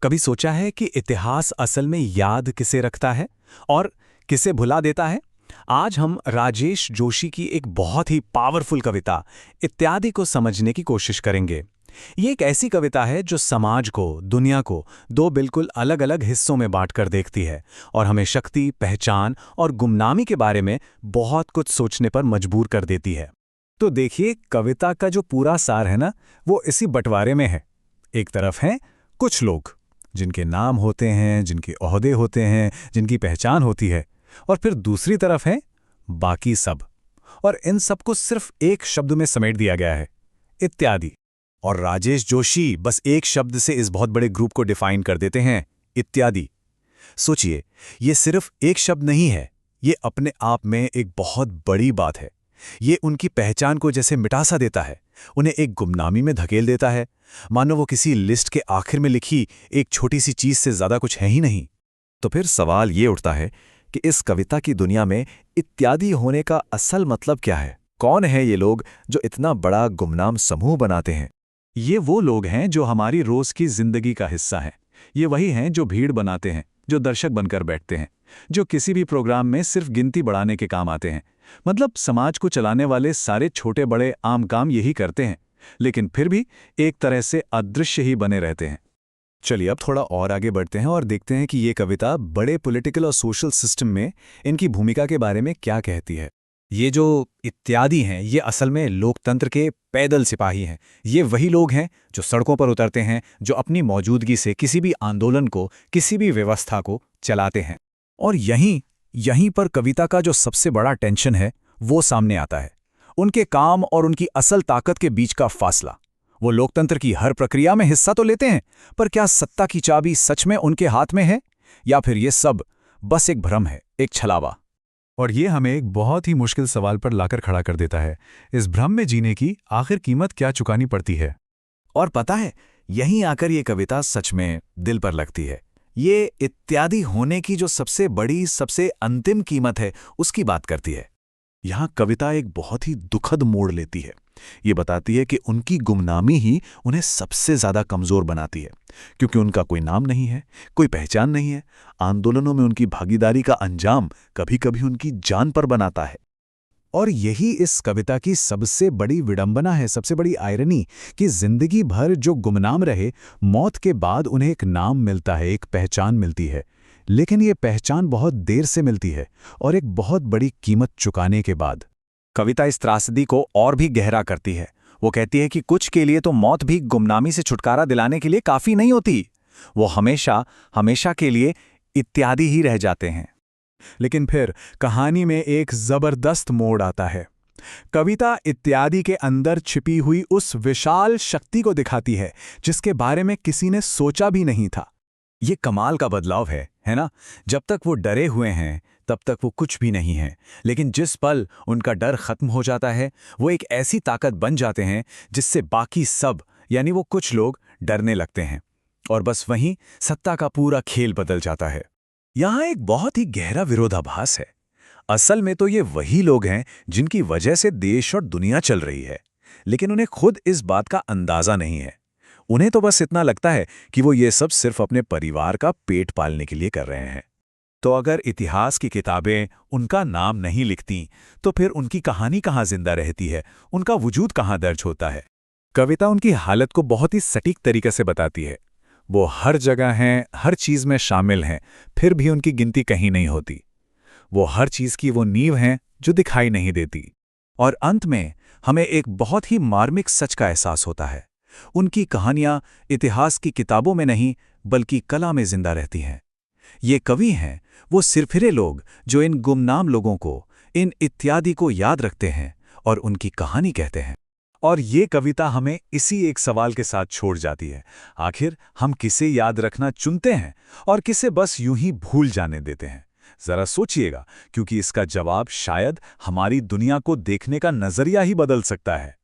कभी सोचा है कि इतिहास असल में याद किसे रखता है और किसे भुला देता है? आज हम राजेश जोशी की एक बहुत ही पावरफुल कविता इत्यादि को समझने की कोशिश करेंगे। ये एक ऐसी कविता है जो समाज को, दुनिया को दो बिल्कुल अलग-अलग हिस्सों में बांटकर देखती है और हमें शक्ति, पहचान और गुमनामी के बारे में बहुत कुछ सोचने पर मजबूर कर देती है। तो देखिए, कविता का जो पूरा सार है ना, वो इसी बंटवारे में है। एक तरफ हैं कुछ लोग जिनके नाम होते हैं, जिनके ओहदे होते हैं, जिनकी पहचान होती है, और फिर दूसरी तरफ है बाकी सब। और इन सबको सिर्फ एक शब्द में समेट दिया गया है, इत्यादि। और राजेश जोशी बस एक शब्द से इस बहुत बड़े ग्रुप को डिफाइन कर देते हैं, इत्यादि। सोचिए, ये सिर्फ एक शब्द नहीं है, ये अपने आप में एक बहुत बड़ी बात है। ये उनकी पहचान को जैसे मिटा सा देता है, उन्हें एक गुमनामी में धकेल देता है, मानो वो किसी लिस्ट के आखिर में लिखी एक छोटी सी चीज से ज्यादा कुछ है ही नहीं। तो फिर सवाल ये उठता है कि इस कविता की दुनिया में इत्यादि होने का असल मतलब क्या है? कौन है ये लोग जो इतना बड़ा गुमनाम समूह बनाते हैं? ये वो लोग हैं जो हमारी रोज की जिंदगी का हिस्सा हैं। ये वही हैं जो भीड़ बनाते हैं, जो दर्शक बनकर बैठते हैं, जो किसी भी प्रोग्राम में सिर्फ गिनती बढ़ाने के काम आते हैं। मतलब समाज को चलाने वाले सारे छोटे बड़े आम काम यही करते हैं, लेकिन फिर भी एक तरह से अदृश्य ही बने रहते हैं। चलिए अब थोड़ा और आगे बढ़ते हैं और देखते हैं कि ये कविता बड़े पॉलिटिकल और सोशल सिस्टम में इनकी भूमिका के बारे में क्या कहती है। ये जो इत्यादि हैं, ये असल में लोकतंत्र के पैदल सिपाही हैं। ये वही लोग हैं जो सड़कों पर उतरते हैं, जो अपनी मौजूदगी से किसी भी आंदोलन को, किसी भी व्यवस्था को चलाते हैं। और यहीं पर कविता का जो सबसे बड़ा टेंशन है, वो सामने आता है। उनके काम और उनकी असल ताकत के बीच का फासला। वो लोकतंत्र की हर प्रक्रिया में हिस्सा तो लेते हैं, पर क्या सत्ता की चाबी सच में उनके हाथ में है, या फिर ये सब बस एक भ्रम है, एक छलावा? और ये हमें एक बहुत ही मुश्किल सवाल पर लाकर खड़ा कर देता है। इस भ्रम में जीने की आखिर कीमत क्या चुकानी पड़ती है? और पता है, यहीं आकर ये कविता सच में दिल पर लगती है। ये इत्यादि होने की जो सबसे बड़ी, सबसे अंतिम कीमत है, उसकी बात करती है। यहाँ कविता एक बहुत ही दुखद मोड़ लेती है। ये बताती है कि उनकी गुमनामी ही उन्हें सबसे ज्यादा कमजोर बनाती है, क्योंकि उनका कोई नाम नहीं है, कोई पहचान नहीं है। आंदोलनों में उनकी भागीदारी का अंजाम कभी-कभी उनकी जान पर बनाता है। और यही इस कविता की सबसे बड़ी विडंबना है, सबसे बड़ी आयरनी, कि जिंदगी भर जो गुमनाम रहे, मौत के बाद उन्हें एक नाम मिलता है, एक पहचान मिलती है। लेकिन ये पहचान बहुत देर से मिलती है और एक बहुत बड़ी कीमत चुकाने के बाद। कविता इस त्रासदी को और भी गहरा करती है। वो कहती है कि कुछ के लिए तो मौत भी गुमनामी से छुटकारा दिलाने के लिए काफी नहीं होती। वो हमेशा हमेशा के लिए इत्यादि ही रह जाते हैं। लेकिन फिर कहानी में एक जबरदस्त मोड़ आता है। कविता इत्यादि के अंदर छिपी हुई उस विशाल शक्ति को दिखाती है, जिसके बारे में किसी ने सोचा भी नहीं था। ये कमाल का बदलाव है ना? जब तक वो डरे हुए हैं, तब तक वो कुछ भी नहीं है, लेकिन जिस पल उनका डर खत्म हो जाता है, वो एक ऐसी ताकत बन जाते हैं जिससे बाकी सब, यानी वो कुछ लोग, डरने लगते हैं। और बस वहीं सत्ता का पूरा खेल बदल जाता है। यहाँ एक बहुत ही गहरा विरोधाभास है। असल में तो ये वही लोग हैं जिनकी वजह से देश और दुनिया चल रही है, लेकिन उन्हें खुद इस बात का अंदाजा नहीं है। उन्हें तो बस इतना लगता है कि वो ये सब सिर्फ अपने परिवार का पेट पालने के लिए कर रहे हैं। तो अगर इतिहास की किताबें उनका नाम नहीं लिखती, तो फिर उनकी कहानी कहाँ जिंदा रहती है, उनका वजूद कहाँ दर्ज होता है? कविता उनकी हालत को बहुत ही सटीक तरीके से बताती है। वो हर जगह हैं, हर चीज़ में शामिल हैं, फिर भी उनकी गिनती कहीं नहीं होती। वो हर चीज़ की वो नींव हैं जो दिखाई नहीं देती। और अंत में हमें एक बहुत ही मार्मिक सच का एहसास होता है। उनकी कहानियां इतिहास की किताबों में नहीं, बल्कि कला में जिंदा रहती हैं। ये कवि हैं, वो सिरफिरे लोग जो इन गुमनाम लोगों को, इन इत्यादि को याद रखते हैं और उनकी कहानी कहते हैं। और ये कविता हमें इसी एक सवाल के साथ छोड़ जाती है। आखिर हम किसे याद रखना चुनते हैं और किसे बस यूं ही भूल जाने देते हैं? जरा सोचिएगा, क्योंकि इसका जवाब शायद हमारी दुनिया को देखने का नजरिया ही बदल सकता है।